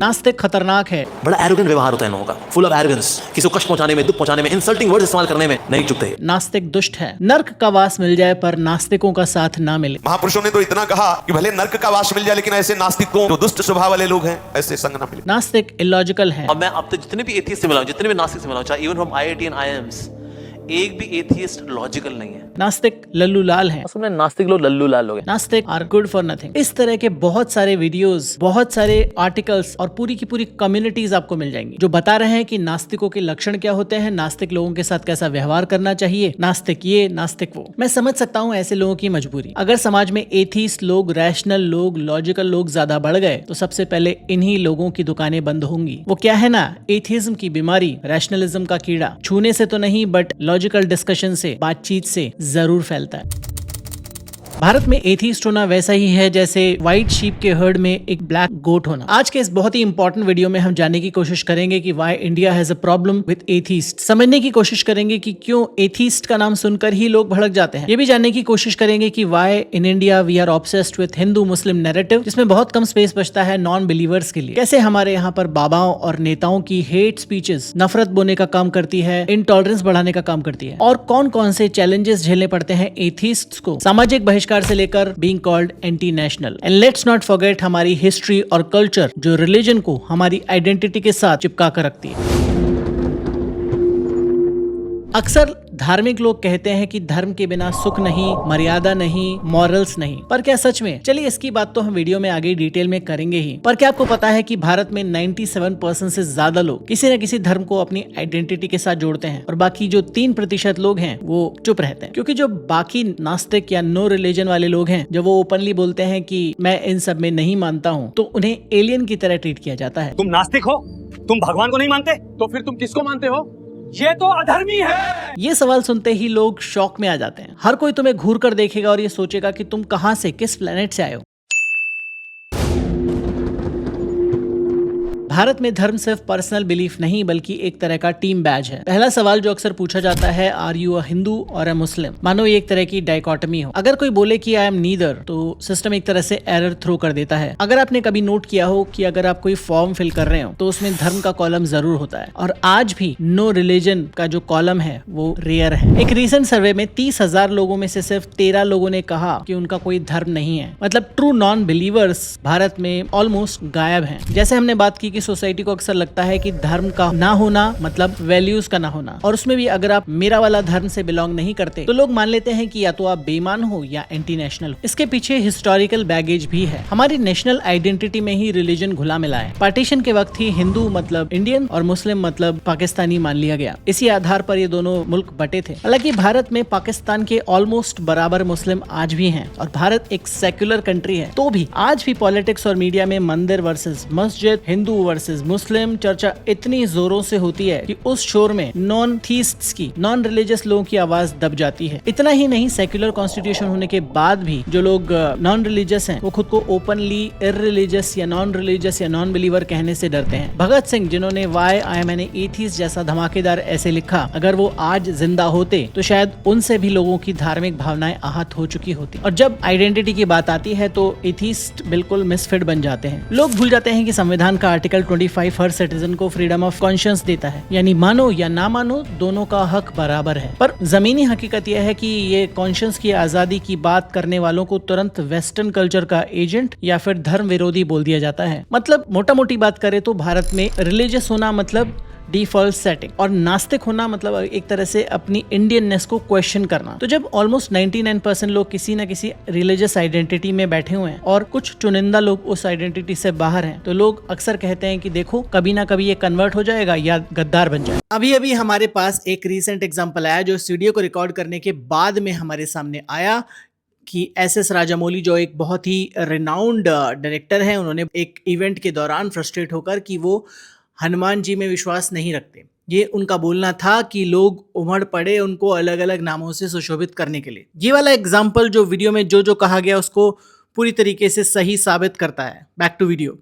नास्तिक खतरनाक है। बड़ा एरोगेंट व्यवहार होता है इन लोगों का, फुल ऑफ एरोगेंस, किसी को कष्ट पहुंचाने में, दुख पहुंचाने में, इंसल्टिंग वर्ड इस्तेमाल करने में नहीं चुकते। नास्तिक दुष्ट है। नर्क का वास मिल जाए पर नास्तिकों का साथ ना मिले। महापुरुषों ने तो इतना कहा कि भले नर्क का वास मिल जाए लेकिन ऐसे नास्तिकों जो दुष्ट स्वभाव वाले लोग हैं ऐसे संग ना मिले। नास्तिक इलॉजिकल है। और मैं अब तक जितने भी एथियस्ट से मिला हूं, जितने भी नास्तिक से मिला हूं, चाहे even from IIT and IIMs, एक भी एथियस्ट लॉजिकल नहीं है। नास्तिक लल्लू लाल है। असल में नास्तिक लोग लल्लू लाल लोग हैं। नास्तिक आर गुड फॉर नथिंग। इस तरह के बहुत सारे वीडियोस, बहुत सारे आर्टिकल्स और पूरी की पूरी कम्युनिटीज आपको मिल जाएंगी जो बता रहे हैं कि नास्तिकों के लक्षण क्या होते हैं, नास्तिक लोगों के साथ कैसा व्यवहार करना चाहिए, नास्तिक ये नास्तिक वो। मैं समझ सकता हूँ ऐसे लोगों की मजबूरी। अगर समाज में एथीस्ट लोग, रैशनल लोग, लॉजिकल लोग ज्यादा बढ़ गए तो सबसे पहले इन्हीं लोगों की दुकानें बंद होंगी। वो क्या है ना, एथिज्म की बीमारी, रैशनलिज्म का कीड़ा छूने से तो नहीं बट लॉजिकल डिस्कशन से, बातचीत से जरूर फैलता है। भारत में एथीस्ट होना वैसा ही है जैसे व्हाइट शीप के हर्ड में एक ब्लैक गोट होना। आज के इस बहुत ही इंपॉर्टेंट वीडियो में हम जानने की कोशिश करेंगे कि why India has a problem with atheist. समझने की कोशिश करेंगे कि क्यों एथीस्ट का नाम सुनकर ही लोग भड़क जाते हैं। ये भी जानने की कोशिश करेंगे कि why in India we are obsessed with Hindu Muslim narrative, जिसमें बहुत कम स्पेस बचता है नॉन बिलीवर्स के लिए। कैसे हमारे यहाँ पर बाबाओं और नेताओं की हेट स्पीचेस नफरत बोने का काम करती है, इनटॉलरेंस बढ़ाने का काम करती है, और कौन कौन से चैलेंजेस झेलने पड़ते हैं एथीस्ट्स को, सामाजिक बहिष्कार से लेकर being called anti national. And let's not forget हमारी हिस्ट्री और कल्चर जो रिलीजन को हमारी आइडेंटिटी के साथ चिपका कर रखती है। अक्सर धार्मिक लोग कहते हैं कि धर्म के बिना सुख नहीं, मर्यादा नहीं, मॉरल्स नहीं, पर क्या सच में? चलिए इसकी बात तो हम वीडियो में आगे डिटेल में करेंगे ही। पर क्या आपको पता है कि भारत में 97% से ज्यादा लोग किसी न किसी धर्म को अपनी आइडेंटिटी के साथ जोड़ते हैं और बाकी जो 3% लोग हैं वो चुप रहते हैं, क्योंकि जो बाकी नास्तिक या नो रिलीजन वाले लोग हैं जब वो ओपनली बोलते हैं कि मैं इन सब में नहीं मानता हूँ तो उन्हें एलियन की तरह ट्रीट किया जाता है। तुम नास्तिक हो, तुम भगवान को नहीं मानते, तो फिर तुम किसको मानते हो? ये तो अधर्मी है। ये सवाल सुनते ही लोग शॉक में आ जाते हैं। हर कोई तुम्हें घूर कर देखेगा और ये सोचेगा कि तुम कहां से, किस प्लेनेट से आए हो। भारत में धर्म सिर्फ पर्सनल बिलीफ नहीं बल्कि एक तरह का टीम बैज है। पहला सवाल जो अक्सर पूछा जाता है, आर यू अ हिंदू और अ मुस्लिम? मानो ये एक तरह की डाइकोटमी हो। अगर कोई बोले कि आई एम नीदर तो सिस्टम एक तरह से एरर थ्रो कर देता है। अगर आपने कभी नोट किया हो कि अगर आप कोई फॉर्म फिल कर रहे हो तो उसमें धर्म का कॉलम जरूर होता है, और आज भी नो रिलीजन का जो कॉलम है वो रेयर है। एक रीसेंट सर्वे में 30,000 लोगों में से सिर्फ 13 लोगों ने कहा कि उनका कोई धर्म नहीं है। मतलब ट्रू नॉन बिलीवर्स भारत में ऑलमोस्ट गायब हैं। जैसे हमने बात की कि सोसाइटी को अक्सर लगता है कि धर्म का ना होना मतलब वैल्यूज का ना होना, और उसमें भी अगर आप मेरा वाला धर्म से बिलोंग नहीं करते तो लोग मान लेते हैं कि या तो आप बेईमान हो या एंटी नेशनल हो। इसके पीछे हिस्टोरिकल बैगेज भी है। हमारी नेशनल आइडेंटिटी में ही रिलीजन घुला मिला है। पार्टीशन के वक्त ही हिंदू मतलब इंडियन और मुस्लिम मतलब पाकिस्तानी मान लिया गया। इसी आधार पर ये दोनों मुल्क बटे थे। हालांकि भारत में पाकिस्तान के ऑलमोस्ट बराबर मुस्लिम आज भी हैं, और भारत एक सेक्युलर कंट्री है तो भी आज भी पॉलिटिक्स और मीडिया में मंदिर वर्सेस मस्जिद, हिंदू वर्सेस मुस्लिम चर्चा इतनी जोरों से होती है कि उस शोर में नॉन थीस्ट्स की, नॉन रिलीजियस लोगों की आवाज दब जाती है। इतना ही नहीं, सेक्युलर कॉन्स्टिट्यूशन होने के बाद भी जो लोग नॉन रिलीजियस हैं वो खुद को ओपनली इररिलीजियस या नॉन रिलीजियस या नॉन बिलीवर कहने से डरते हैं। भगत सिंह जिन्होंने why I am N atheist जैसा धमाकेदार ऐसे लिखा, अगर वो आज जिंदा होते तो शायद उनसे भी लोगों की धार्मिक भावनाएं आहत हो चुकी होती। और जब आइडेंटिटी की बात आती है तो एथीस्ट बिल्कुल मिसफिट बन जाते हैं। लोग भूल जाते हैं कि संविधान का आर्टिकल 25 हर सिटीजन को फ्रीडम ऑफ कॉन्शियंस देता है, यानी मानो या ना मानो दोनों का हक बराबर है। पर जमीनी हकीकत यह है कि ये कॉन्शियंस की आजादी की बात करने वालों को तुरंत वेस्टर्न कल्चर का एजेंट या फिर धर्म विरोधी बोल दिया जाता है। मतलब मोटा मोटी बात करें तो भारत में रिलीजियस होना मतलब डिफॉल्ट सेटिंग, और नास्तिक होना मतलब एक तरह से अपनी इंडियननेस को क्वेश्चन करना। तो जब ऑलमोस्ट 99% लोग किसी न किसी रिलीजियस आइडेंटिटी में बैठे हुए हैं और कुछ चुनिंदा लोग उस आइडेंटिटी से बाहर हैं, तो लोग अक्सर कहते हैं कि देखो कभी ना कभी ये कन्वर्ट हो जाएगा या गद्दार बन जाएगा। अभी अभी हमारे पास एक रीसेंट एग्जाम्पल आया जो इस वीडियो को रिकॉर्ड करने के बाद में हमारे सामने आया कि एस राजामौली जो एक बहुत ही रिनाउंड डायरेक्टर हैं, उन्होंने एक इवेंट के दौरान फ्रस्ट्रेट होकर कि वो हनुमान जी में विश्वास नहीं रखते। ये उनका बोलना था कि लोग उमड़ पड़े उनको अलग अलग नामों से सुशोभित करने के लिए। ये वाला एग्जाम्पल जो वीडियो में जो कहा गया उसको पूरी तरीके से सही साबित करता है। Back to video.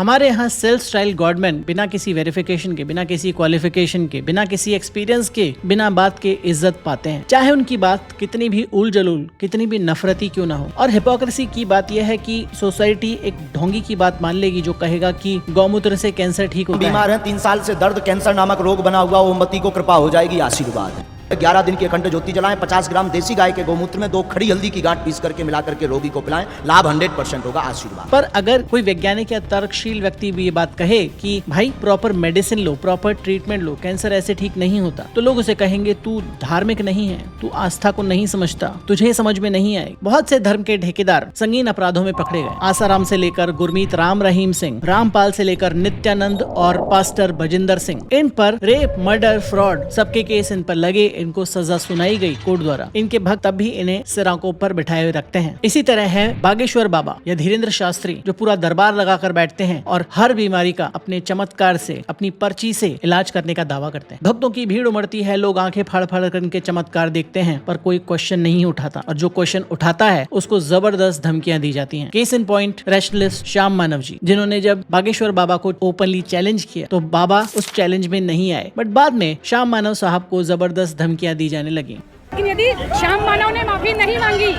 हमारे यहाँ सेल्फ स्टाइल गॉडमैन बिना किसी वेरिफिकेशन के, बिना किसी क्वालिफिकेशन के, बिना किसी एक्सपीरियंस के, बिना बात के इज्जत पाते हैं, चाहे उनकी बात कितनी भी उल जलूल, कितनी भी नफरती क्यों ना हो। और हिपोक्रेसी की बात यह है कि सोसाइटी एक ढोंगी की बात मान लेगी जो कहेगा कि गौमूत्र से कैंसर ठीक होता है। बीमार हैं 3 साल से, दर्द कैंसर नामक रोग बना हुआ, ओमवती को कृपा हो जाएगी, आशीर्वाद। 11 दिन की अखंड ज्योति जलाएं, 50 ग्राम देसी गाय के गौमूत्र में 2 खड़ी हल्दी की गांठ पीस करके मिला करके रोगी को पिलाएं, लाभ 100% होगा, आशीर्वाद। पर अगर कोई वैज्ञानिक या तर्कशील व्यक्ति भी ये बात कहे कि भाई प्रॉपर मेडिसिन लो, प्रॉपर ट्रीटमेंट लो, कैंसर ऐसे ठीक नहीं होता, तो लोग उसे कहेंगे तू धार्मिक नहीं है, तू आस्था को नहीं समझता, तुझे समझ में नहीं आए। बहुत से धर्म के ठेकेदार संगीन अपराधों में पकड़े गए। आसाराम से लेकर गुरमीत राम रहीम सिंह, रामपाल से लेकर नित्यानंद और पास्टर बजिंदर सिंह, इन पर रेप, मर्डर, फ्रॉड सबके केस इन पर लगे, इनको सजा सुनाई गई कोर्ट द्वारा। इनके भक्त तब भी इन्हें सिराकों पर बिठाए हुए रखते हैं। इसी तरह है बागेश्वर बाबा या धीरेन्द्र शास्त्री, जो पूरा दरबार लगाकर बैठते हैं और हर बीमारी का अपने चमत्कार से, अपनी पर्ची से इलाज करने का दावा करते हैं। भक्तों की भीड़ उमड़ती है, लोग आंखें फाड़ फाड़ कर इनके चमत्कार देखते हैं, पर कोई क्वेश्चन नहीं उठाता, और जो क्वेश्चन उठाता है उसको जबरदस्त धमकियां दी जाती हैं। Case in point rationalist Shyam Manav ji, जिन्होंने जब बागेश्वर बाबा को ओपनली चैलेंज किया तो बाबा उस चैलेंज में नहीं आए, बट बाद में श्याम मानव साहब को जबरदस्त धमकियां दी जाने लगी। लेकिन यदि श्याम मानव ने माफी नहीं मांगी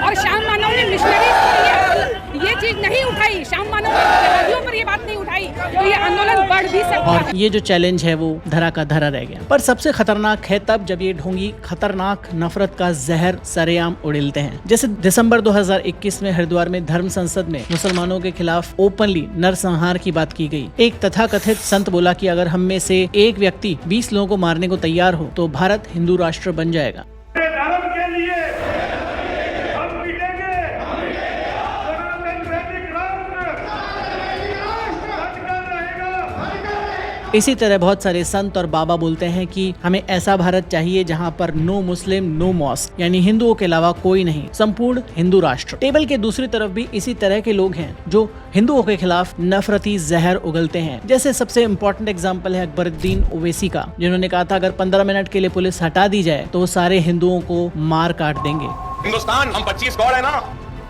और श्याम मानव ने मिशनरी ये चीज नहीं उठाई, श्याम मानव ने जहाजियों पर ये बात नहीं उठाई, तो ये आंदोलन बढ़ भी सकता है। और ये जो चैलेंज है वो धरा का धरा रह गया। पर सबसे खतरनाक है तब जब ये ढोंगी खतरनाक नफरत का जहर सरेआम उड़ेलते हैं। जैसे दिसंबर 2021 में हरिद्वार में धर्म संसद में मुसलमानों के खिलाफ ओपनली नरसंहार की बात की गई। एक तथाकथित संत बोला कि अगर हम में से एक व्यक्ति 20 लोगों को मारने को तैयार हो तो भारत हिंदू राष्ट्र बन जाएगा। धर्म के लिए हम मिटेंगे, वैदिक राष्ट्र रहेगा। इसी तरह बहुत सारे संत और बाबा बोलते हैं कि हमें ऐसा भारत चाहिए जहां पर नो मुस्लिम नो मॉस्क, यानी हिंदुओं के अलावा कोई नहीं, संपूर्ण हिंदू राष्ट्र। टेबल के दूसरी तरफ भी इसी तरह के लोग हैं जो हिंदुओं के खिलाफ नफरती जहर उगलते हैं। जैसे सबसे इम्पोर्टेंट एग्जाम्पल है अकबरुद्दीन ओवैसी का, जिन्होंने कहा था अगर 15 मिनट के लिए पुलिस हटा दी जाए तो वो सारे हिंदुओं को मार काट देंगे। हिंदुस्तान हम 25 गॉड है ना,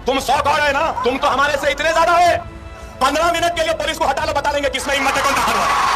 तुम 100 गॉड है ना, तुम तो हमारे से इतने ज्यादा है। 15 मिनट के लिए पुलिस को हटा लो, बता देंगे किसमें हिम्मत है, कौन बाहर है।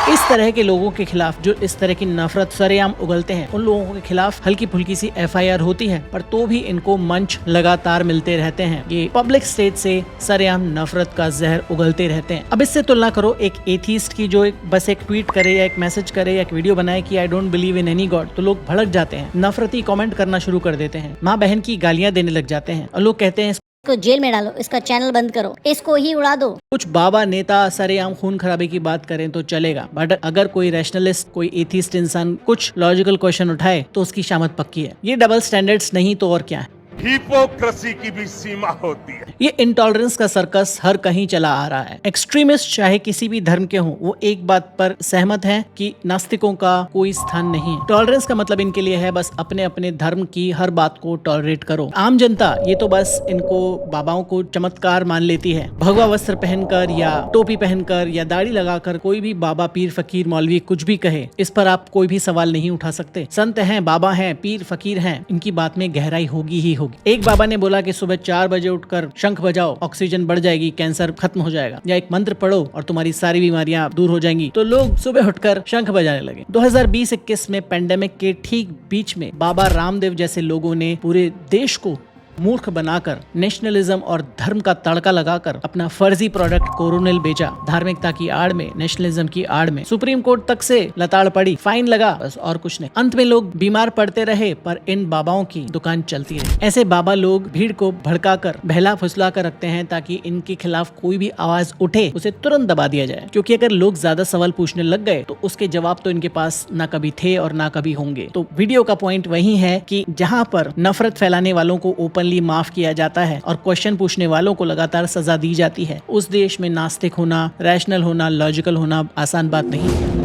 इस तरह के लोगों के खिलाफ जो इस तरह की नफरत सरेआम उगलते हैं, उन लोगों के खिलाफ हल्की फुल्की सी FIR होती है, पर तो भी इनको मंच लगातार मिलते रहते हैं। ये पब्लिक स्टेज से सरेआम नफरत का जहर उगलते रहते हैं। अब इससे तुलना करो एक एथीस्ट की जो बस एक ट्वीट करे या एक मैसेज करे या एक वीडियो बनाए कि I don't believe in any God, तो लोग भड़क जाते हैं, नफरती कमेंट करना शुरू कर देते हैं, माँ बहन की गालियां देने लग जाते हैं और लोग कहते हैं इसको जेल में डालो, इसका चैनल बंद करो, इसको ही उड़ा दो। कुछ बाबा नेता सरेआम खून खराबे की बात करें तो चलेगा, बट अगर कोई रैशनलिस्ट, कोई एथिस्ट इंसान कुछ लॉजिकल क्वेश्चन उठाए तो उसकी शामत पक्की है। ये डबल स्टैंडर्ड्स नहीं तो और क्या है। हिपोक्रेसी की भी सीमा होती है। ये इंटॉलरेंस का सर्कस हर कहीं चला आ रहा है। एक्सट्रीमिस्ट चाहे किसी भी धर्म के हों, वो एक बात पर सहमत हैं कि नास्तिकों का कोई स्थान नहीं है। टॉलरेंस का मतलब इनके लिए है बस अपने अपने धर्म की हर बात को टॉलरेट करो। आम जनता ये तो बस इनको बाबाओं को चमत्कार मान लेती है। भगवा वस्त्र पहनकर या टोपी पहनकर या दाढ़ी लगाकर कोई भी बाबा, पीर, फकीर, मौलवी कुछ भी कहे, इस पर आप कोई भी सवाल नहीं उठा सकते। संत हैं, बाबा हैं, पीर, फकीर हैं, इनकी बात में गहराई होगी ही होगी। एक बाबा ने बोला कि सुबह 4 बजे उठकर शंख बजाओ, ऑक्सीजन बढ़ जाएगी, कैंसर खत्म हो जाएगा, या एक मंत्र पढ़ो और तुम्हारी सारी बीमारियां दूर हो जाएंगी, तो लोग सुबह उठकर शंख बजाने लगे। 2020-21 में पेंडेमिक के ठीक बीच में बाबा रामदेव जैसे लोगों ने पूरे देश को मूर्ख बनाकर नेशनलिज्म और धर्म का तड़का लगाकर अपना फर्जी प्रोडक्ट कोरोनिल बेचा। धार्मिकता की आड़ में, नेशनलिज्म की आड़ में सुप्रीम कोर्ट तक से लताड़ पड़ी, फाइन लगा, बस और कुछ नहीं। अंत में लोग बीमार पड़ते रहे, पर इन बाबाओं की दुकान चलती रही। ऐसे बाबा लोग भीड़ को भड़काकर, बहला फुसला कर रखते हैं ताकि इनके खिलाफ कोई भी आवाज उठे उसे तुरंत दबा दिया जाए, क्योंकि अगर लोग ज्यादा सवाल पूछने लग गए तो उसके जवाब तो इनके पास ना कभी थे और ना कभी होंगे। तो वीडियो का पॉइंट वही है कि जहाँ पर नफरत फैलाने वालों को ओपन माफ किया जाता है और क्वेश्चन पूछने वालों को लगातार सजा दी जाती है, उस देश में नास्तिक होना, रैशनल होना, लॉजिकल होना आसान बात नहीं है।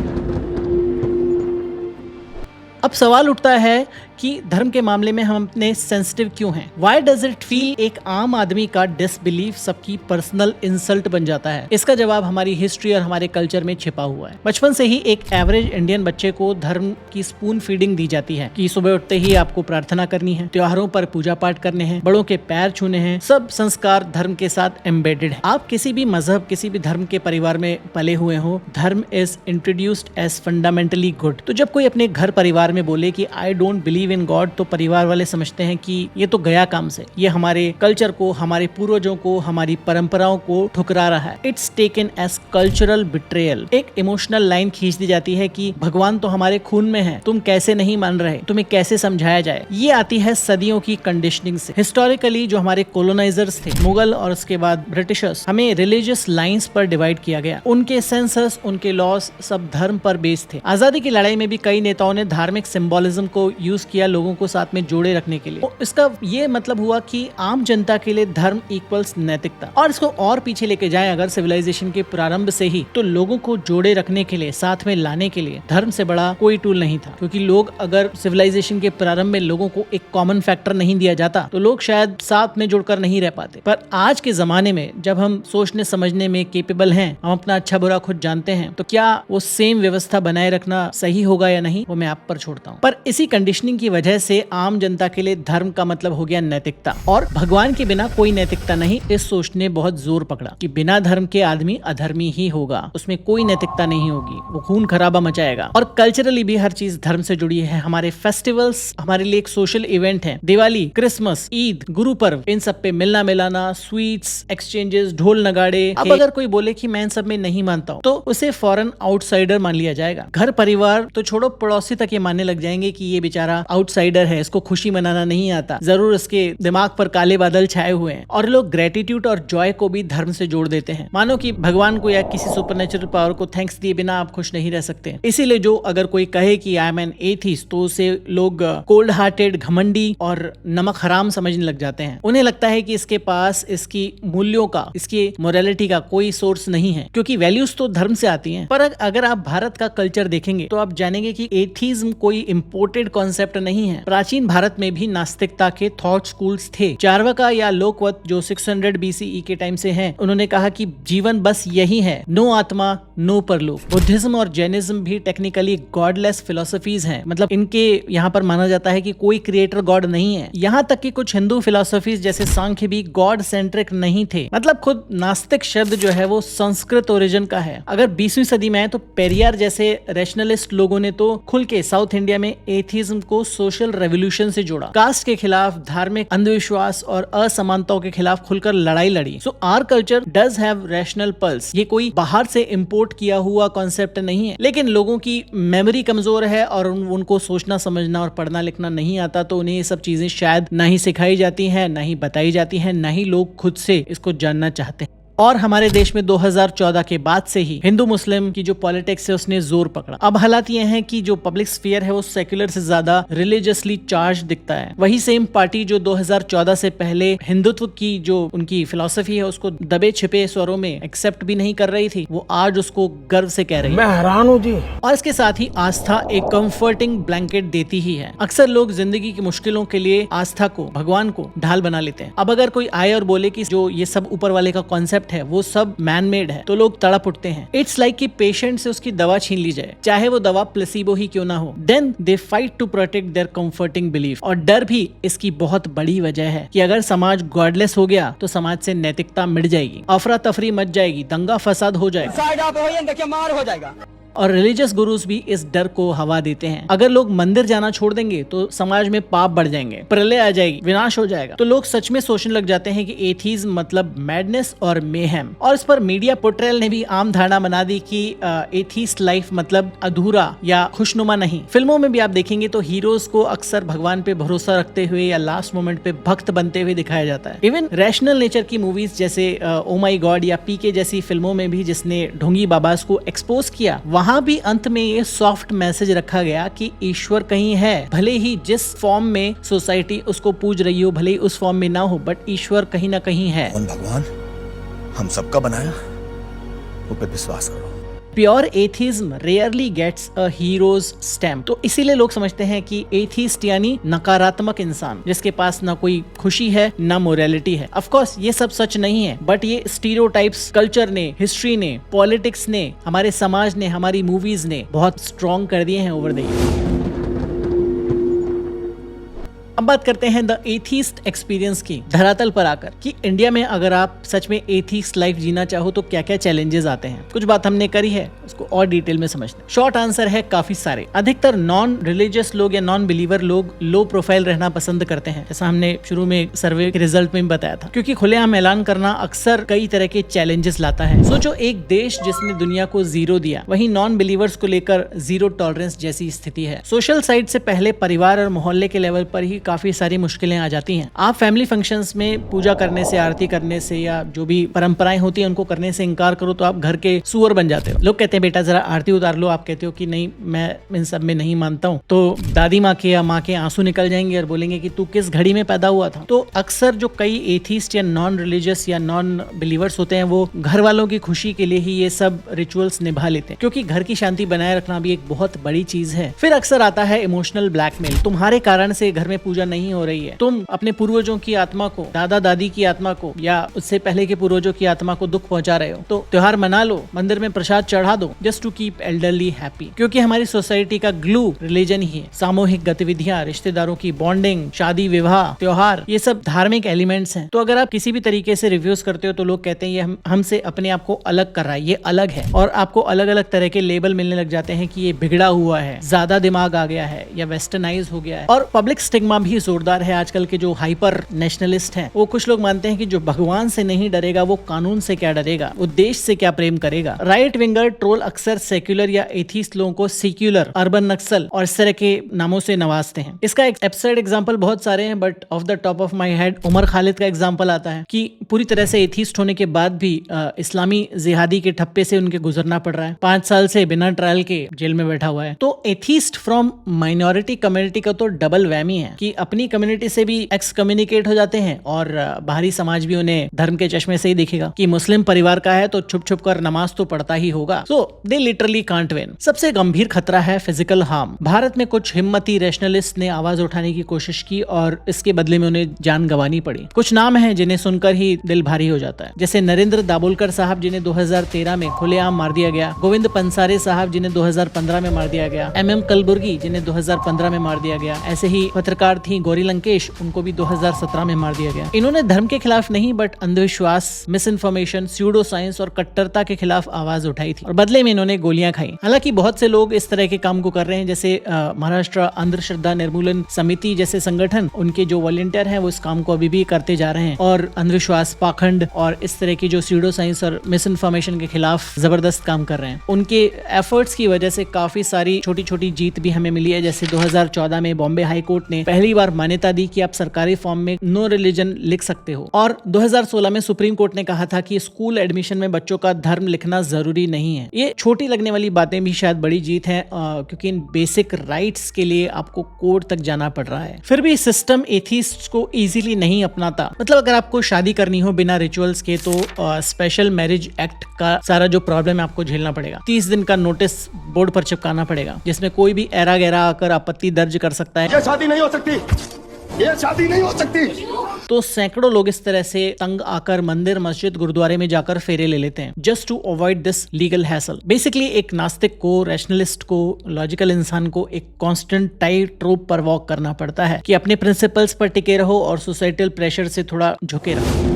अब सवाल उठता है कि धर्म के मामले में हम अपने सेंसिटिव क्यों हैं। Why does it feel एक आम आदमी का डिसबिलीफ सबकी पर्सनल इंसल्ट बन जाता है? इसका जवाब हमारी हिस्ट्री और हमारे कल्चर में छिपा हुआ है। बचपन से ही एक एवरेज इंडियन बच्चे को धर्म की स्पून फीडिंग दी जाती है कि सुबह उठते ही आपको प्रार्थना करनी है, त्योहारों पर पूजा पाठ करने हैं, बड़ों के पैर छूने हैं। सब संस्कार धर्म के साथ एम्बेडेड है। आप किसी भी मजहब, किसी भी धर्म के परिवार में पले हुए हो, dharma is introduced as fundamentally good. तो जब कोई अपने घर परिवार में बोले कि I don't believe in God, तो परिवार वाले समझते हैं कि ये तो गया काम से, ये हमारे कल्चर को, हमारे पूर्वजों को, हमारी परंपराओं को ठुकरा रहा है। It's taken as cultural betrayal. एक इमोशनल लाइन खींच दी जाती है कि भगवान तो हमारे खून में है, तुम कैसे नहीं मान रहे, तुम्हें कैसे समझाया जाए। ये आती है सदियों की कंडीशनिंग से। हिस्टोरिकली जो हमारे कोलोनाइजर्स थे, मुगल और उसके बाद ब्रिटिशर्स, हमें रिलीजियस लाइंस पर डिवाइड किया गया। उनके सेंसस, उनके लॉस सब धर्म पर बेस्ड थे। आजादी की लड़ाई में भी कई नेताओं ने धार्मिक सिंबोलिज्म को यूज किया लोगों को साथ में जोड़े रखने के लिए। तो इसका ये मतलब हुआ कि आम जनता के लिए धर्म इक्वल्स नैतिकता। और इसको और पीछे लेके जाएं अगर सिविलाइजेशन के प्रारंभ से ही, तो लोगों को जोड़े रखने के लिए, साथ में लाने के लिए धर्म से बड़ा कोई टूल नहीं था। क्योंकि लोग, अगर सिविलाइजेशन के प्रारंभ में लोगों को एक कॉमन फैक्टर नहीं दिया जाता तो लोग शायद साथ में जुड़कर नहीं रह पाते। पर आज के जमाने में जब हम सोचने समझने में केपेबल हैं, हम अपना अच्छा बुरा खुद जानते हैं, तो क्या वो सेम व्यवस्था बनाए रखना सही होगा या नहीं, वो मैं आप पर छोड़ता हूँ। पर इसी कंडीशनिंग की वजह से आम जनता के लिए धर्म का मतलब हो गया नैतिकता, और भगवान के बिना कोई नैतिकता नहीं। इस सोच ने बहुत जोर पकड़ा कि बिना धर्म के आदमी अधर्मी ही होगा, उसमें कोई नैतिकता नहीं होगी, वो खून खराबा मचाएगा। और कल्चरली भी हर चीज धर्म से जुड़ी है। हमारे फेस्टिवल्स हमारे लिए एक सोशल इवेंट है। दिवाली, क्रिसमस, ईद, गुरु पर्व, इन सब पे मिलना मिलाना, स्वीट्स, एक्सचेंजेस, ढोल नगाड़े। अब अगर कोई बोले कि मैं इन सब में नहीं मानता हूँ, तो उसे फॉरेन आउटसाइडर मान लिया जाएगा। घर परिवार तो छोड़ो, पड़ोसी तक ये मानने लग जाएंगे कि ये बेचारा आउटसाइडर है, इसको खुशी मनाना नहीं आता, जरूर इसके दिमाग पर काले बादल छाए हुए हैं। और लोग ग्रेटिट्यूड और जॉय को भी धर्म से जोड़ देते हैं। मानो कि भगवान को या किसी सुपरनेचुरल पावर को थैंक्स दिए बिना आप खुश नहीं रह सकते। इसीलिए जो अगर कोई कहे कि आई एम एन एथीस्ट, तो उसे लोग कोल्ड हार्टेड, घमंडी और नमक हराम समझने लग जाते हैं। उन्हें लगता है कि इसके पास इसकी मूल्यों का, इसकी मोरालिटी का कोई सोर्स नहीं है, क्योंकि वैल्यूज तो धर्म से आती हैं। पर अगर आप भारत का कल्चर देखेंगे तो आप जानेंगे कि एथीज्म कोई इंपोर्टेड कॉन्सेप्ट नहीं है। प्राचीन भारत में भी नास्तिकता के थॉट स्कूल्स थे। चार्वाका या लोकवत जो 600 BCE के टाइम से हैं, उन्होंने कहा कि जीवन बस यही है, नो आत्मा नो परलोक। बुद्धिज्म और जैनिज्म भी टेक्निकली गॉडलेस फिलोसफीज हैं, मतलब इनके यहाँ पर माना जाता है कि कोई क्रिएटर गॉड नहीं है। यहाँ तक कि कुछ हिंदू फिलोसफीज जैसे सांख्य भी गॉड सेंट्रिक नहीं थे। मतलब खुद नास्तिक शब्द जो है वो संस्कृत ओरिजिन का है। अगर 20वीं सदी में है तो पेरियार जैसे रैशनलिस्ट लोगों ने तो खुल के साउथ इंडिया में एथीज्म को सोशल रेवोल्यूशन से जोड़ा। कास्ट के खिलाफ, धार्मिक अंधविश्वास और असमानताओं के खिलाफ खुलकर लड़ाई लड़ी। So our culture does have rational pulse. ये कोई बाहर से इंपोर्ट किया हुआ कॉन्सेप्ट नहीं है, लेकिन लोगों की मेमोरी कमजोर है और उनको सोचना समझना और पढ़ना लिखना नहीं आता, तो उन्हें ये सब चीजें शायद ना ही सिखाई जाती हैं, ना ही बताई जाती हैं, ना ही लोग खुद से इसको जानना चाहते हैं। और हमारे देश में 2014 के बाद से ही हिंदू मुस्लिम की जो पॉलिटिक्स है उसने जोर पकड़ा। अब हालात ये हैं कि जो पब्लिक स्फीयर है वो सेक्युलर से ज्यादा रिलीजियसली चार्ज दिखता है। वही सेम पार्टी जो 2014 से पहले हिंदुत्व की जो उनकी फिलॉसफी है उसको दबे छिपे स्वरों में एक्सेप्ट भी नहीं कर रही थी, वो आज उसको गर्व से कह रही है। मैं हैरान हूँ जी। और इसके साथ ही आस्था एक कंफर्टिंग ब्लैंकेट देती ही है। अक्सर लोग जिंदगी की मुश्किलों के लिए आस्था को, भगवान को ढाल बना लेते हैं। अब अगर कोई आए और बोले कि जो ये सब ऊपर वाले का कॉन्सेप्ट है वो सब मैन मेड है, तो लोग तड़प उठते हैं। इट्स लाइक कि पेशेंट से उसकी दवा छीन ली जाए, चाहे वो दवा प्लेसिबो ही क्यों ना हो। Then they fight to protect their comforting belief. और डर भी इसकी बहुत बड़ी वजह है कि अगर समाज गॉडलेस हो गया तो समाज से नैतिकता मिट जाएगी, अफरा तफरी मच जाएगी, दंगा फसाद हो जाएगा। मार हो जाएगा। और रिलीजियस गुरुज भी इस डर को हवा देते हैं। अगर लोग मंदिर जाना छोड़ देंगे तो समाज में पाप बढ़ जाएंगे, प्रलय आ जाएगी, विनाश हो जाएगा। तो लोग सच में सोचने लग जाते हैं कि एथीज्म मतलब मैडनेस और मेहम। और इस पर मीडिया पोर्ट्रेयल ने भी आम धारणा बना दी कि एथीस्ट लाइफ मतलब अधूरा या खुशनुमा नहीं। फिल्मों में भी आप देखेंगे तो हीरोज को अक्सर भगवान पे भरोसा रखते हुए या लास्ट मोमेंट पे भक्त बनते हुए दिखाया जाता है। इवन रैशनल नेचर की मूवीज जैसे ओ माई गॉड या पीके जैसी फिल्मों में भी, जिसने ढोंगी बाबास को एक्सपोज किया, वहां भी अंत में ये सॉफ्ट मैसेज रखा गया कि ईश्वर कहीं है, भले ही जिस फॉर्म में सोसाइटी उसको पूज रही हो, भले ही उस फॉर्म में ना हो, बट ईश्वर कहीं ना कहीं है। कौन भगवान हम सबका बनाया, वो पे विश्वास करो। Pure atheism rarely gets a hero's stamp. तो इसीलिए लोग समझते हैं कि एथिस्ट यानी नकारात्मक इंसान, जिसके पास ना कोई खुशी है ना मोरालिटी है। ऑफ कोर्स ये सब सच नहीं है, बट ये स्टीरियोटाइप्स कल्चर ने, हिस्ट्री ने, पॉलिटिक्स ने, हमारे समाज ने, हमारी मूवीज ने बहुत स्ट्रॉन्ग कर दिए हैं ओवर द ईयर। अब बात करते हैं द एथीस्ट एक्सपीरियंस की, धरातल पर आकर, कि इंडिया में अगर आप सच में एथीस्ट लाइफ जीना चाहो तो क्या क्या चैलेंजेस आते हैं। कुछ बात हमने करी है, उसको और डिटेल में समझते हैं। शॉर्ट आंसर है काफी सारे। अधिकतर नॉन रिलीजियस लोग या नॉन बिलीवर लोग लो प्रोफाइल रहना पसंद करते हैं, जैसा हमने शुरू में सर्वे के रिजल्ट में बताया था, क्योंकि खुलेआम ऐलान करना अक्सर कई तरह के चैलेंजेस लाता है। सोचो एक देश जिसने दुनिया को जीरो दिया, वहीं नॉन बिलीवर्स को लेकर जीरो टॉलरेंस जैसी स्थिति है। सोशल साइड से पहले परिवार और मोहल्ले के लेवल पर ही काफी सारी मुश्किलें आ जाती हैं। आप फैमिली फंक्शंस में पूजा करने से, आरती करने से या जो भी परंपराएं होती हैं उनको करने से इनकार करो तो आप घर के सुअर बन जाते हो। लोग कहते हैं बेटा जरा आरती उतार लो, आप कहते हो कि नहीं मैं इन सब में नहीं मानता हूँ, तो दादी माँ के या माँ के आंसू निकल जाएंगे और बोलेंगे कि तू किस घड़ी में पैदा हुआ था। तो अक्सर जो कई एथीस्ट या नॉन रिलीजियस या नॉन बिलीवर्स होते हैं वो घर वालों की खुशी के लिए ही ये सब रिचुअल्स निभा लेते हैं, क्योंकि घर की शांति बनाए रखना भी एक बहुत बड़ी चीज है। फिर अक्सर आता है इमोशनल ब्लैकमेल। तुम्हारे कारण से घर में पूजा नहीं हो रही है, तुम अपने पूर्वजों की आत्मा को, दादा दादी की आत्मा को या उससे पहले के पूर्वजों की आत्मा को दुख पहुंचा रहे हो, तो त्योहार मना लो, मंदिर में प्रसाद चढ़ा दो, just to keep elderly happy. क्योंकि हमारी सोसाइटी का ग्लू रिलीजन ही है। सामूहिक गतिविधियां, रिश्तेदारों की बॉन्डिंग, शादी विवाह, त्योहार, ये सब धार्मिक एलिमेंट्स हैं। तो अगर आप किसी भी तरीके से रिव्यूज करते हो तो लोग कहते हैं ये हमसे अपने आप को अलग कर रहा है, ये अलग है, और आपको अलग अलग तरह के लेबल मिलने लग जाते हैं कि ये बिगड़ा हुआ है, ज्यादा दिमाग आ गया है या वेस्टर्नाइज हो गया है। और पब्लिक स्टिग्मा भी जोरदार है। आजकल के जो हाइपर नेशनलिस्ट हैं वो कुछ लोग मानते हैं कि जो भगवान से नहीं डरेगा वो कानून से क्या डरेगा, वो देश से क्या प्रेम करेगा। राइट विंगर ट्रोल अक्सर सेक्युलर या एथीस्ट लोगों को सेक्युलर, अर्बन नक्सल और इस तरह के नामों से नवाजते हैं। इसका एक एब्सर्ड एग्जांपल बहुत सारे हैं, but off the top of my head Umar Khalid का एग्जांपल आता है कि पूरी तरह से एथीस्ट होने के बाद भी इस्लामी जिहादी के ठप्पे से उनके गुजरना पड़ रहा है। 5 साल से बिना ट्रायल के जेल में बैठा हुआ है। तो एथीस्ट फ्रॉम माइनॉरिटी कम्युनिटी का तो डबल वैमी है कि अपनी कम्युनिटी से भी एक्सकम्युनिकेट हो जाते हैं और बाहरी समाज भी उन्हें धर्म के चश्मे से ही देखेगा कि मुस्लिम परिवार का है तो छुप छुप कर नमाज तो पढ़ता ही होगा। सो दे लिटरली कांट विन। सबसे गंभीर खतरा है फिजिकल हार्म। भारत में कुछ हिम्मती रैशनलिस्ट ने आवाज उठाने की कोशिश की और इसके बदले में उन्हें जान गंवानी पड़ी। कुछ नाम हैं जिन्हें सुनकर ही दिल भारी हो जाता है, जैसे नरेंद्र दाभोलकर साहब जिन्हें 2013 में खुलेआम मार दिया गया, गोविंद पंसारे साहब जिन्हें 2015 में मार दिया गया, MM कलबुर्गी जिन्हें 2015 में मार दिया गया। ऐसे ही पत्रकार थी गौरी लंकेश, उनको भी 2017 में मार दिया गया। इन्होंने धर्म के खिलाफ नहीं बट अंधविश्वास, मिस इन्फॉर्मेशन, स्यूडो साइंस और कट्टरता के खिलाफ आवाज उठाई थी और बदले में इन्होंने गोलियां खाई। हालांकि बहुत से लोग इस तरह के काम को कर रहे हैं, जैसे महाराष्ट्र अंधश्रद्धा निर्मूलन समिति जैसे संगठन, उनके जो वॉलंटियर हैं वो इस काम को अभी भी करते जा रहे हैं और अंधविश्वास, पाखंड और इस तरह की जो स्यूडो साइंस और मिस इन्फॉर्मेशन के खिलाफ जबरदस्त काम कर रहे हैं। उनके एफर्ट्स की वजह से काफी सारी छोटी छोटी जीत भी हमें मिली है। जैसे 2014 में बॉम्बे हाई कोर्ट ने पहली बार मान्यता दी कि आप सरकारी फॉर्म में नो रिलीजन लिख सकते हो, और 2016 में सुप्रीम कोर्ट ने कहा था कि स्कूल एडमिशन में बच्चों का धर्म लिखना जरूरी नहीं है। ये छोटी लगने वाली बातें भी शायद बड़ी जीत है, क्योंकि इन बेसिक राइट्स के लिए आपको कोर्ट तक जाना पड़ रहा है। फिर भी सिस्टम एथीस्ट्स को इजीली नहीं अपनाता। मतलब अगर आपको शादी करनी हो बिना रिचुअल्स के तो स्पेशल मैरिज एक्ट का सारा जो प्रॉब्लम है आपको झेलना पड़ेगा। 30 दिन का नोटिस बोर्ड पर चिपकाना पड़ेगा, जिसमें कोई भी ऐरा गैरा आकर आपत्ति दर्ज कर सकता है। ये शादी नहीं हो सकती, ये शादी नहीं हो सकती। तो सैकड़ों लोग इस तरह से तंग आकर मंदिर, मस्जिद, गुरुद्वारे में जाकर फेरे ले लेते हैं just to avoid this legal hassle. Basically एक नास्तिक को, रैशनलिस्ट को, लॉजिकल इंसान को एक कांस्टेंट टाइट रोप पर वॉक करना पड़ता है कि अपने प्रिंसिपल्स पर टिके रहो और सोसाइटल प्रेशर से थोड़ा झुके रहो।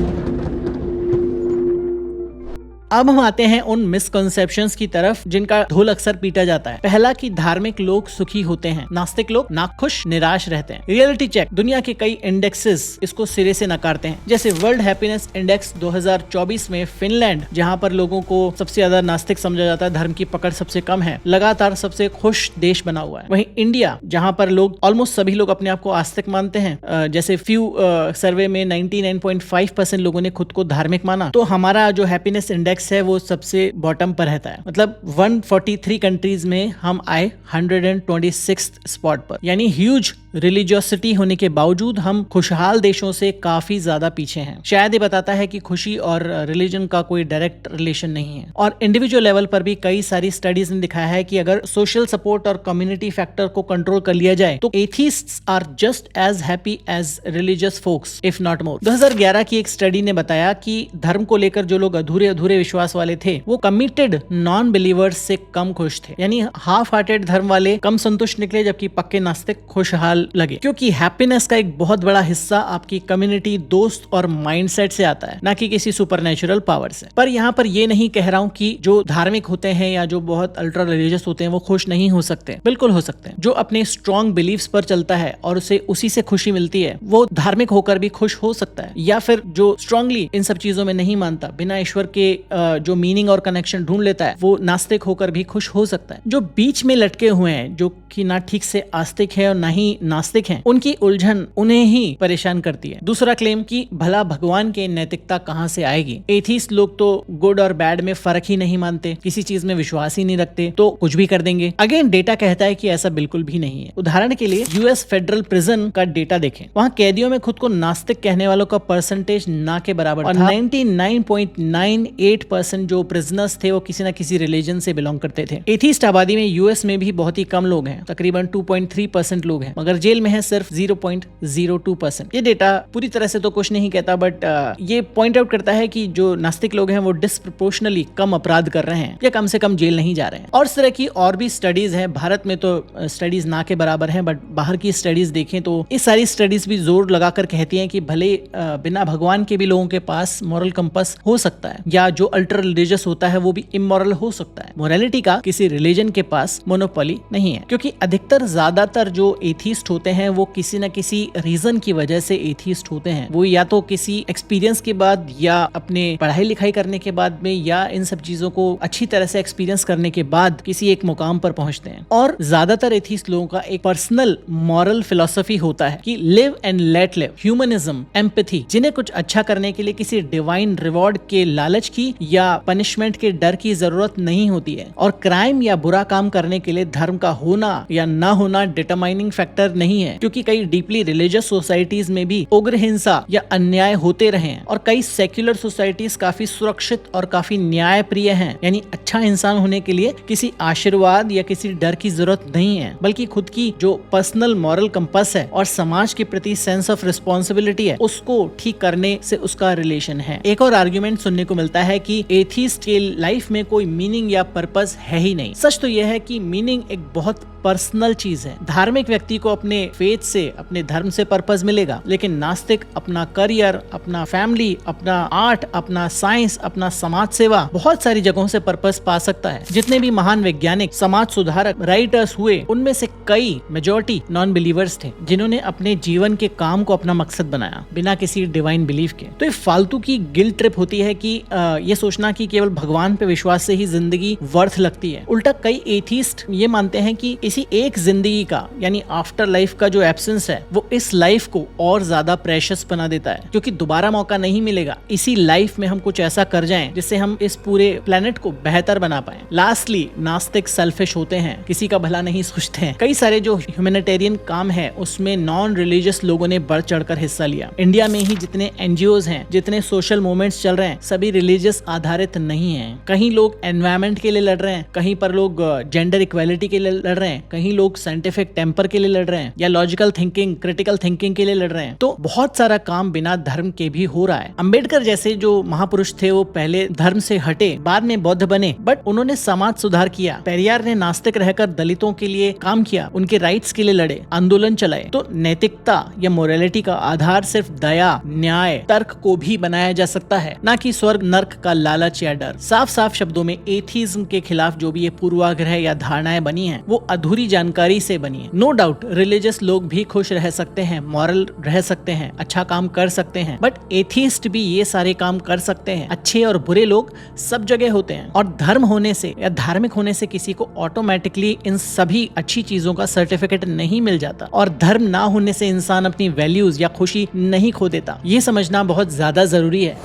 अब हम आते हैं उन मिसकंसेप्शंस की तरफ जिनका ढोल अक्सर पीटा जाता है। पहला कि धार्मिक लोग सुखी होते हैं, नास्तिक लोग नाखुश, निराश रहते हैं। रियलिटी चेक, दुनिया के कई इंडेक्सेस इसको सिरे से नकारते हैं। जैसे वर्ल्ड हैप्पीनेस इंडेक्स 2024 में फिनलैंड, जहां पर लोगों को सबसे ज्यादा नास्तिक समझा जाता है, धर्म की पकड़ सबसे कम है, लगातार सबसे खुश देश बना हुआ है। वहीं इंडिया, जहां पर लोग ऑलमोस्ट सभी लोग अपने आप को आस्तिक मानते हैं, जैसे फ्यू सर्वे में 99.5% लोगों ने खुद को धार्मिक माना, तो हमारा जो हैप्पीनेस इंडेक्स इंडेक्स है वो सबसे बॉटम पर रहता है। मतलब 143 कंट्रीज में हम आए 126 स्पॉट पर, यानी ह्यूज रिलीजियोसिटी होने के बावजूद हम खुशहाल देशों से काफी ज्यादा पीछे हैं। शायद ये बताता है कि खुशी और रिलीजन का कोई डायरेक्ट रिलेशन नहीं है। और इंडिविजुअल लेवल पर भी कई सारी स्टडीज ने दिखाया है कि अगर सोशल सपोर्ट और कम्युनिटी फैक्टर को कंट्रोल कर लिया जाए तो atheists are just as happy as religious folks if not more. 2011 की एक स्टडी ने बताया कि धर्म को लेकर जो लोग अधूरे अधूरे विश्वास वाले थे वो कमिटेड नॉन बिलीवर्स से कम खुश थे, यानी हाफ हार्टेड धर्म वाले कम संतुष्ट निकले जबकि पक्के नास्तिक खुशहाल लगे। क्योंकि हैप्पीनेस का एक बहुत बड़ा हिस्सा आपकी कम्युनिटी, दोस्त और माइंडसेट से आता है, ना कि किसी सुपरनेचुरल पावर से। पर यहाँ पर ये नहीं कह रहा हूँ कि जो धार्मिक होते हैं या जो बहुत अल्ट्रा रिलीजियस होते हैं वो खुश नहीं हो सकते, बिल्कुल हो सकते हैं। जो अपने स्ट्रॉन्ग बिलीव्स पर चलता है और उसे उसी से खुशी मिलती है वो धार्मिक होकर भी खुश हो सकता है। या फिर जो स्ट्रांगली इन सब चीजों में नहीं मानता, बिना ईश्वर के जो मीनिंग और कनेक्शन ढूंढ लेता है, वो नास्तिक होकर भी खुश हो सकता है। जो बीच में लटके हुए हैं, जो कि ना ठीक से आस्तिक है और ना ही नास्तिक हैं, उनकी उलझन उन्हें ही परेशान करती है। दूसरा क्लेम कि भला भगवान के नैतिकता कहां से आएगी। एथीस्ट लोग तो गुड और बैड में फर्क ही नहीं मानते, किसी चीज में विश्वास ही नहीं रखते, तो कुछ भी कर देंगे। अगेन डेटा कहता है कि ऐसा बिल्कुल भी नहीं है। उदाहरण के लिए यूएस फेडरल प्रिजन का डेटा देखें, वहां कैदियों में खुद को नास्तिक कहने वालों का परसेंटेज ना के बराबर और 99.98% जो प्रिजनर्स थे वो किसी न किसी रिलीजन से बिलोंग करते थे। एथीस्ट आबादी में यूएस में भी बहुत ही कम लोग हैं, तकरीबन 2.3% लोग हैं, मगर जेल में है सिर्फ 0.02%। ये डेटा पूरी तरह से तो कुछ नहीं कहता, बट ये पॉइंट आउट करता है कि जो नास्तिक लोग हैं वो डिस्प्रोपोर्शनली कम अपराध कर रहे हैं या कम से कम जेल नहीं जा रहे हैं। और इस तरह की और भी स्टडीज हैं। भारत में तो स्टडीज ना के बराबर हैं, बट बाहर की स्टडीज देखें तो इस सारी स्टडीज भी जोर लगाकर कहती हैं कि भले बिना भगवान के भी लोगों के पास मॉरल कंपास हो सकता है, या जो अल्ट्रा रिलीजियस होता है वो भी इमोरल हो सकता है। मोरालिटी का किसी रिलीजन के पास मोनोपोली नहीं है, क्योंकि अधिकतर ज्यादातर जो एथीस्ट होते हैं वो किसी न किसी रीजन की वजह से एथीस्ट होते हैं। वो या तो किसी एक्सपीरियंस के बाद, या अपने पढ़ाई लिखाई करने के बाद में, या इन सब चीजों को अच्छी तरह से एक्सपीरियंस करने के बाद किसी एक मुकाम पर पहुंचते हैं। और ज्यादातर एथीस्ट लोगों का एक पर्सनल मॉरल फिलॉसफी होता है कि live and let live, humanism, empathy, जिन्हें कुछ अच्छा करने के लिए किसी डिवाइन रिवॉर्ड के लालच की या पनिशमेंट के डर की जरूरत नहीं होती है। और क्राइम या बुरा काम करने के लिए धर्म का होना या ना होना डिटरमाइनिंग फैक्टर नहीं है, क्योंकि कई डीपली रिलीजियस सोसाइटीज में भी उग्र हिंसा या अन्याय होते रहे हैं, और कई सेक्युलर सोसाइटीज काफी सुरक्षित और काफी न्याय प्रिय हैं। यानी अच्छा इंसान होने के लिए किसी आशीर्वाद या किसी डर की जरूरत नहीं है, बल्कि खुद की जो पर्सनल मॉरल कंपास है और समाज के प्रति सेंस ऑफ रिस्पॉन्सिबिलिटी है, उसको ठीक करने से उसका रिलेशन है। एक और आर्ग्यूमेंट सुनने को मिलता है कि एथीस्ट के लाइफ में कोई मीनिंग या पर्पस है ही नहीं। सच तो यह है कि मीनिंग एक बहुत पर्सनल चीज है। धार्मिक व्यक्ति को अपने फेथ से, अपने धर्म से पर्पस मिलेगा, लेकिन नास्तिक अपना करियर, अपना फैमिली, अपना आर्ट, अपना साइंस, अपना समाज सेवा, बहुत सारी जगहों से पर्पस पा सकता है। जितने भी महान वैज्ञानिक, समाज सुधारक, राइटर्स हुए, उनमें से कई मेजॉरिटी नॉन बिलीवर्स थे, जिन्होंने अपने जीवन के काम को अपना मकसद बनाया बिना किसी डिवाइन बिलीफ के। तो ये फालतू की गिल्ट ट्रिप होती है कि ये सोचना कि केवल भगवान पे विश्वास से ही जिंदगी वर्थ लगती है। उल्टा कई एथीस्ट ये मानते हैं कि इसी एक जिंदगी का, यानी आफ्टर लाइफ का जो एब्सेंस है, वो इस लाइफ को और ज्यादा प्रेशियस बना देता है, क्योंकि दोबारा मौका नहीं मिलेगा। इसी लाइफ में हम कुछ ऐसा कर जाएं जिससे हम इस पूरे प्लेनेट को बेहतर बना पाएं। लास्टली, नास्तिक सेल्फिश होते हैं, किसी का भला नहीं सोचते हैं। कई सारे जो ह्यूमैनिटेरियन काम है उसमें नॉन रिलीजियस लोगों ने बढ़ चढ़कर हिस्सा लिया। इंडिया में ही जितने एनजीओज हैं, जितने सोशल मूवमेंट्स चल रहे हैं, सभी रिलीजियस आधारित नहीं है। कहीं लोग एनवायरमेंट के लिए लड़ रहे हैं, कहीं पर लोग जेंडर इक्वालिटी के लिए लड़ रहे हैं, कहीं लोग साइंटिफिक टेम्पर के लिए लड़ रहे हैं, या लॉजिकल थिंकिंग, क्रिटिकल थिंकिंग के लिए लड़ रहे हैं। तो बहुत सारा काम बिना धर्म के भी हो रहा है। अंबेडकर जैसे जो महापुरुष थे वो पहले धर्म से हटे, बाद में बौद्ध बने, बट उन्होंने समाज सुधार किया। पेरियार ने नास्तिक रहकर दलितों के लिए काम किया, उनके राइट्स के लिए लड़े, आंदोलन चलाए। तो नैतिकता या मोरालिटी का आधार सिर्फ दया, न्याय, तर्क को भी बनाया जा सकता है, ना कि स्वर्ग नर्क का लालच या डर। साफ साफ शब्दों में एथीज्म के खिलाफ जो भी ये पूर्वाग्रह या धारणाएं बनी है वो अधूरी जानकारी से बनी है। नो डाउट रिलीजियस लोग भी खुश रह सकते हैं, मॉरल रह सकते हैं, अच्छा काम कर सकते हैं, बट एथीस्ट भी ये सारे काम कर सकते हैं। अच्छे और बुरे लोग सब जगह होते हैं, और धर्म होने से या धार्मिक होने से किसी को ऑटोमेटिकली इन सभी अच्छी चीजों का सर्टिफिकेट नहीं मिल जाता, और धर्म ना होने से इंसान अपनी वैल्यूज या खुशी नहीं खो देता। ये समझना बहुत ज्यादा जरूरी है।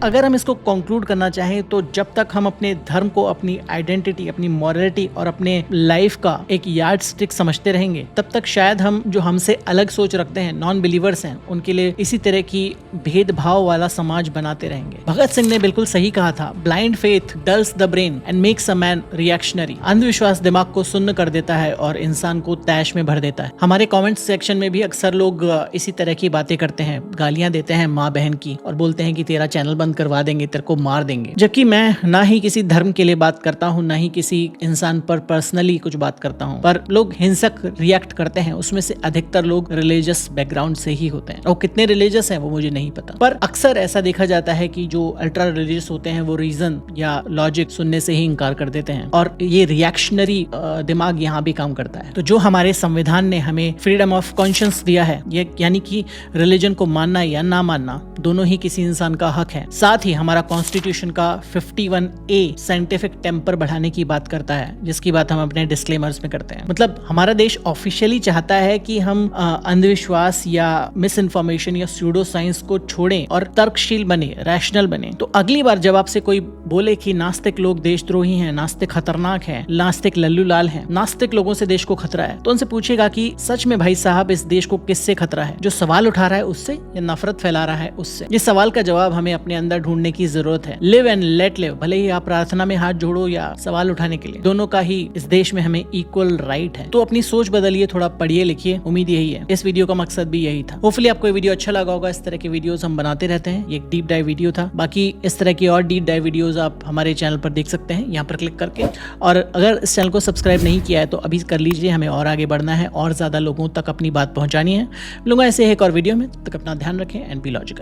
अगर हम इसको कंक्लूड करना चाहें तो जब तक हम अपने धर्म को अपनी आइडेंटिटी, अपनी मॉरलिटी और अपने लाइफ का एक यार्ड स्टिक समझते रहेंगे, तब तक शायद हम जो हमसे अलग सोच रखते हैं, नॉन बिलीवर्स हैं, उनके लिए इसी तरह की भेदभाव वाला समाज बनाते रहेंगे। भगत सिंह ने बिल्कुल सही कहा था, blind faith dulls the brain and makes a man reactionary. अंधविश्वास दिमाग को सुन्न कर देता है और इंसान को तैश में भर देता है। हमारे कमेंट सेक्शन में भी अक्सर लोग इसी तरह की बातें करते हैं, गालियां देते हैं माँ बहन की और बोलते हैं कि तेरा चैनल बंद करवा देंगे, तेरे को मार देंगे। जबकि मैं ना ही किसी धर्म के लिए बात करता हूँ, ना ही किसी इंसान पर पर्सनली कुछ बात करता हूँ, पर लोग हिंसक रिएक्ट करते हैं, उसमें से अधिकतर लोग रिलीजियस बैकग्राउंड से ही होते हैं। और कितने रिलीजियस हैं वो मुझे नहीं पता, पर अक्सर ऐसा देखा जाता है कि जो अल्ट्रा रिलीजियस होते हैं वो रीजन या लॉजिक सुनने से ही इनकार कर देते हैं और ये रिएक्शनरी दिमाग यहाँ भी काम करता है। तो जो हमारे संविधान ने हमें फ्रीडम ऑफ कॉन्शियंस दिया है, ये यानी कि रिलीजन को मानना या ना मानना दोनों ही किसी इंसान का हक है। साथ ही हमारा कॉन्स्टिट्यूशन का 51A साइंटिफिक टेम्पर बढ़ाने की बात करता है, जिसकी बात हम अपने डिस्क्लेमर्स में करते हैं। मतलब हमारा देश ऑफिशियली चाहता है कि हम अंधविश्वास या मिस इन्फॉर्मेशन या स्यूडो साइंस को छोड़ें और तर्कशील बने, रैशनल बने। तो अगली बार जब आपसे कोई बोले कि नास्तिक लोग देशद्रोही हैं, नास्तिक खतरनाक है, नास्तिक लल्लू लाल है, नास्तिक लोगों से देश को खतरा है, तो उनसे पूछेगा कि सच में भाई साहब इस देश को किससे खतरा है? जो सवाल उठा रहा है उससे या नफरत फैला रहा है उससे? ये सवाल का जवाब हमें अपने अंदर ढूंढने की जरूरत है। लिव एंड लेट लिव, भले ही आप प्रार्थना में हाथ जोड़ो या सवाल उठाने के लिए, दोनों का ही इस देश में हमें इक्वल राइट है। तो अपनी सोच बदलिए, थोड़ा पढ़िए लिखिए, उम्मीद यही है। इस वीडियो का मकसद भी यही था। होपफुली आपको ये वीडियो अच्छा लगा होगा। इस तरह के वीडियोस हम बनाते रहते हैं। ये एक डीप डाइव वीडियो था। बाकी इस तरह की और डीप डाइव वीडियोस आप हमारे चैनल पर देख सकते हैं, यहाँ पर क्लिक करके। और अगर इस चैनल को सब्सक्राइब नहीं किया है तो अभी कर लीजिए, हमें और आगे बढ़ना है और ज्यादा लोगों तक अपनी बात पहुंचानी है। मिलूंगा ऐसे एक और वीडियो में, तब तक अपना ध्यान रखें एंड बी लॉजिकल।